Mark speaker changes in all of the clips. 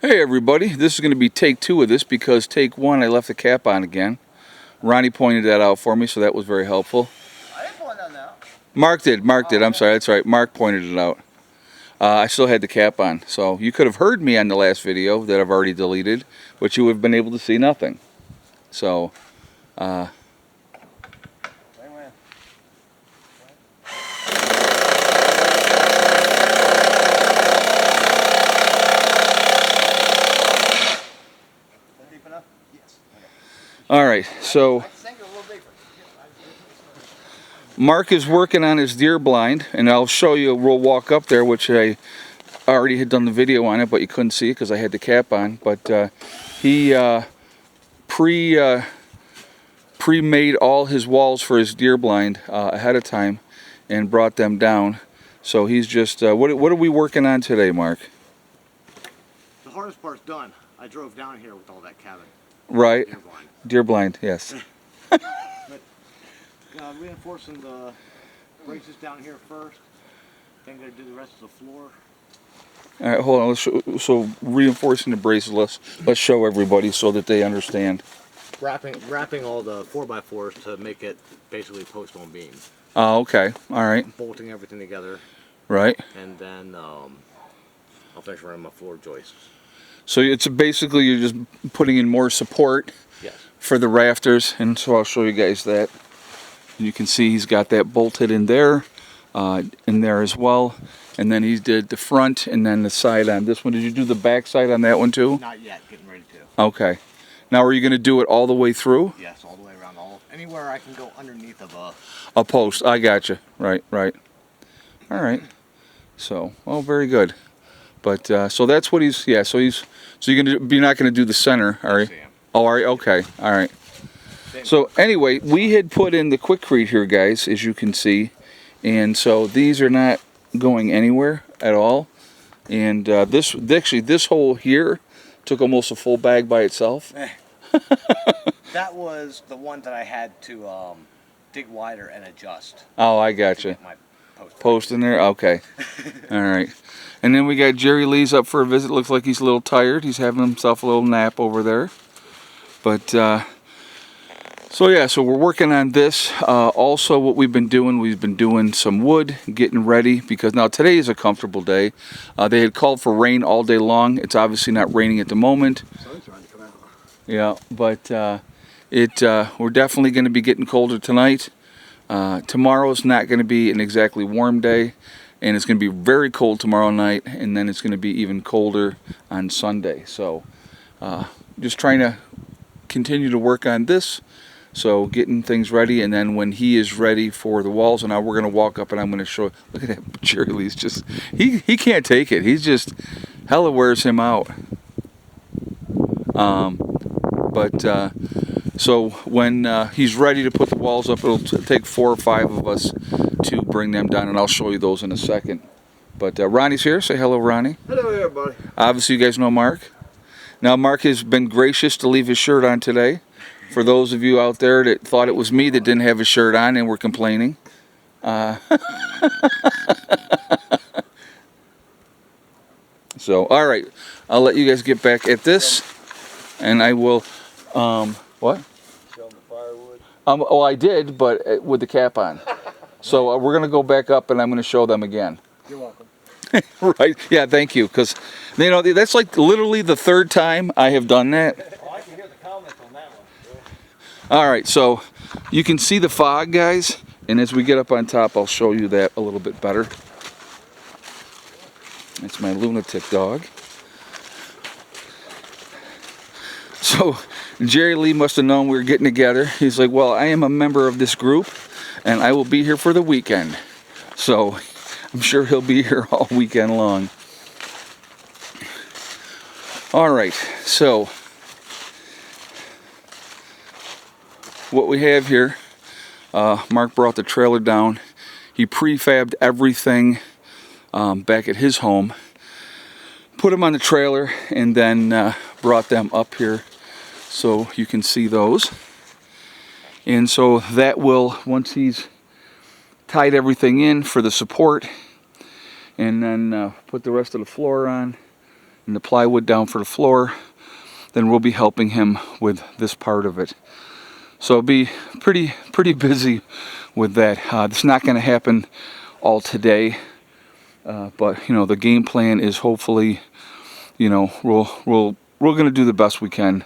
Speaker 1: Hey everybody, this is going to be take 2 of this because take 1 I left the cap on again. Ronnie pointed that out for me, so that was very helpful.
Speaker 2: I didn't point that out.
Speaker 1: Mark did, I'm sorry, that's right, Mark pointed it out. I still had the cap on, so you could have heard me on the last video that I've already deleted, but you would have been able to see nothing. So, alright, so Mark is working on his deer blind, and I'll show you, we'll walk up there, which I already had done the video on it, but you couldn't see it because I had the cap on. But he pre-made all his walls for his deer blind ahead of time and brought them down. So he's just, what are we working on today, Mark?
Speaker 2: The hardest part's done. I drove down here with all that cabin.
Speaker 1: Right.
Speaker 2: Deer blind.
Speaker 1: Deer blind, yes.
Speaker 2: But, reinforcing the braces down here first. Then gonna do the rest of the floor.
Speaker 1: All right, hold on. So reinforcing the braces. Let's show everybody so that they understand.
Speaker 2: Wrapping all the 4x4s to make it basically post on beams.
Speaker 1: Oh, okay. All right.
Speaker 2: Bolting everything together.
Speaker 1: Right.
Speaker 2: And then I'll finish running my floor joists.
Speaker 1: So it's basically you're just putting in more support.
Speaker 2: Yes.
Speaker 1: For the rafters, and so I'll show you guys that. You can see he's got that bolted in there as well, and then he did the front and then the side on this one. Did you do the back side on that one too?
Speaker 2: Not yet, getting ready to.
Speaker 1: Okay. Now are you going to do it all the way through?
Speaker 2: Yes, all the way around. Anywhere I can go underneath of
Speaker 1: a post. I got you. Right. All right. So, oh, very good. But so that's what he's. Yeah. So he's. So you're not going to do the center, are you? Oh, are you? Okay. All right. So anyway, we had put in the Quikrete here, guys, as you can see, and so these are not going anywhere at all. And this hole here took almost a full bag by itself.
Speaker 2: That was the one that I had to dig wider and adjust.
Speaker 1: Oh, I gotcha. Post in there? Okay. All right. And then we got Jerry Lee's up for a visit. Looks like he's a little tired. He's having himself a little nap over there. But, so yeah, so we're working on this. Also what we've been doing some wood, getting ready, because now today is a comfortable day. They had called for rain all day long. It's obviously not raining at the moment.
Speaker 2: Sun's trying to come out.
Speaker 1: Yeah, but we're definitely going to be getting colder tonight. Tomorrow's not going to be an exactly warm day, and it's going to be very cold tomorrow night, and then it's going to be even colder on Sunday. So just trying to continue to work on this. So getting things ready, and then when he is ready for the walls, and now we're going to walk up and I'm going to show, look at that, Jerry Lee's just, he can't take it. He's just, hella wears him out. So when he's ready to put the walls up, it'll take 4 or 5 of us to bring them down, and I'll show you those in a second. But Ronnie's here. Say hello, Ronnie.
Speaker 2: Hello, everybody.
Speaker 1: Obviously, you guys know Mark. Now, Mark has been gracious to leave his shirt on today. For those of you out there that thought it was me that didn't have his shirt on and were complaining. So, all right. I'll let you guys get back at this. And I will, what?
Speaker 2: Show them the firewood.
Speaker 1: Oh, I did, but with the cap on. So we're going to go back up and I'm going to show them again.
Speaker 2: You're welcome.
Speaker 1: Right. Yeah, thank you. Because, you know, that's like literally the 3rd time I have done that.
Speaker 2: Oh, I can hear the comments on that one.
Speaker 1: All right, so you can see the fog, guys. And as we get up on top, I'll show you that a little bit better. That's my lunatic dog. So Jerry Lee must have known we were getting together. He's like, well, I am a member of this group, and I will be here for the weekend. So I'm sure he'll be here all weekend long. All right, so what we have here, Mark brought the trailer down. He prefabbed everything back at his home, put them on the trailer, and then brought them up here so you can see those. And so that will, once he's tied everything in for the support, and then put the rest of the floor on and the plywood down for the floor, then we'll be helping him with this part of it. So it'll be pretty busy with that. It's not going to happen all today, but you know, the game plan is hopefully, you know, we're going to do the best we can,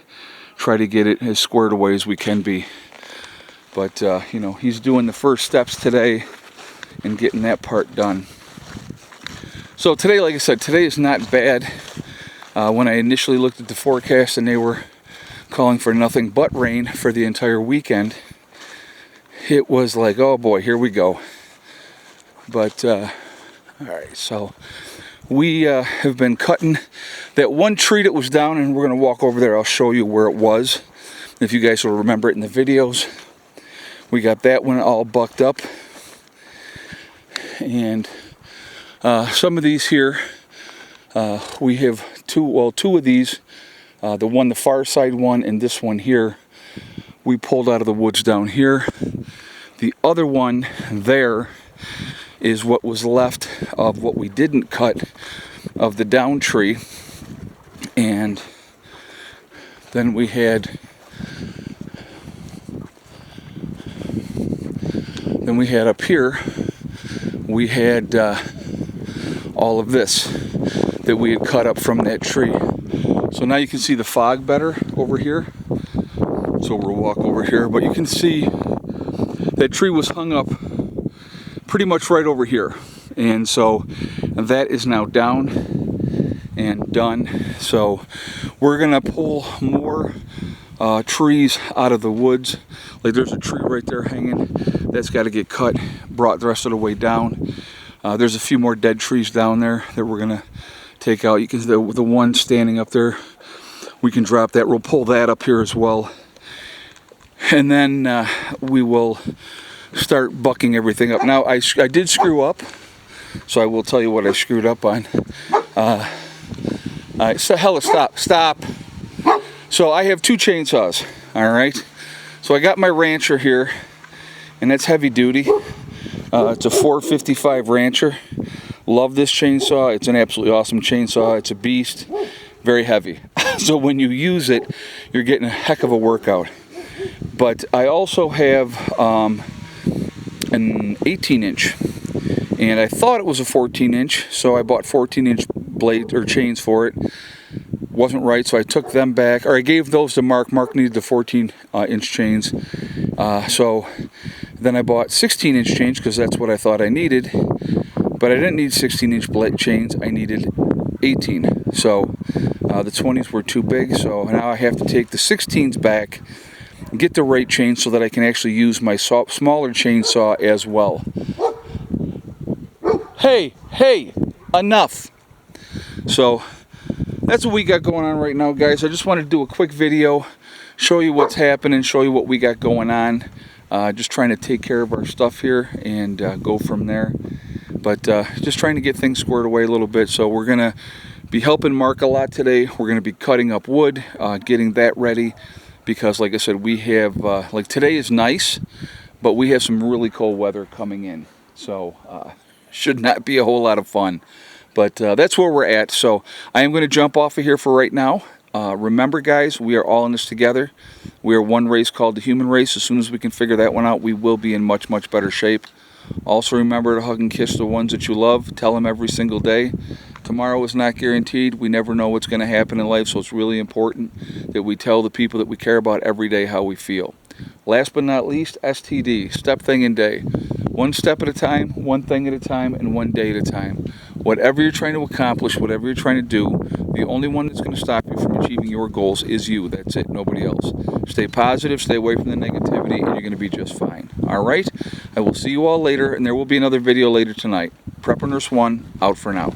Speaker 1: try to get it as squared away as we can be. But you know, he's doing the first steps today and getting that part done. So today, like I said, today is not bad. When I initially looked at the forecast and they were calling for nothing but rain for the entire weekend, it was like, oh boy, here we go. But alright, so we have been cutting that one tree that was down, and we're going to walk over there. I'll show you where it was, if you guys will remember it in the videos. We got that one all bucked up, and some of these here, we have two of these, the far side one and this one here, we pulled out of the woods down here. The other one there is what was left of what we didn't cut of the down tree. And then we had up here, we had all of this that we had cut up from that tree. So now you can see the fog better over here. So we'll walk over here, but you can see that tree was hung up pretty much right over here. And so that is now down and done. So we're gonna pull more trees out of the woods. Like there's a tree right there hanging. That's got to get cut, brought the rest of the way down. There's a few more dead trees down there that we're gonna take out. You can see the one standing up there. We can drop that. We'll pull that up here as well, and then we will start bucking everything up. Now I did screw up, so I will tell you what I screwed up on. So hella stop. So I have two chainsaws. All right. So I got my Rancher here, and that's heavy duty. It's a 455 Rancher. Love this chainsaw. It's an absolutely awesome chainsaw. It's a beast. Very heavy. So when you use it, you're getting a heck of a workout. But I also have an 18-inch, and I thought it was a 14-inch, so I bought 14-inch blade or chains for it. Wasn't right, so I took them back, or I gave those to Mark. Mark needed the 14-inch chains, so then I bought 16-inch chains because that's what I thought I needed. But I didn't need 16-inch blade chains. I needed 18. So the 20s were too big. So now I have to take the 16s back and get the right chain so that I can actually use my smaller chainsaw as well. Hey, enough. So that's what we got going on right now, guys. I just wanted to do a quick video, show you what's happening, show you what we got going on. Just trying to take care of our stuff here and go from there. But just trying to get things squared away a little bit. So we're going to be helping Mark a lot today. We're going to be cutting up wood, getting that ready. Because like I said, we have, like today is nice, but we have some really cold weather coming in. So should not be a whole lot of fun. But that's where we're at. So I am going to jump off of here for right now. Remember, guys, we are all in this together. We are one race called the human race. As soon as we can figure that one out, we will be in much, much better shape. Also, remember to hug and kiss the ones that you love. Tell them every single day. Tomorrow is not guaranteed. We never know what's going to happen in life, so it's really important that we tell the people that we care about every day how we feel. Last but not least, STD, step, thing, and day. One step at a time, one thing at a time, and one day at a time. Whatever you're trying to accomplish, whatever you're trying to do, the only one that's going to stop you from achieving your goals is you. That's it, nobody else. Stay positive, stay away from the negativity, and you're going to be just fine. All right? I will see you all later, and there will be another video later tonight. Prepper Nurse 1, out for now.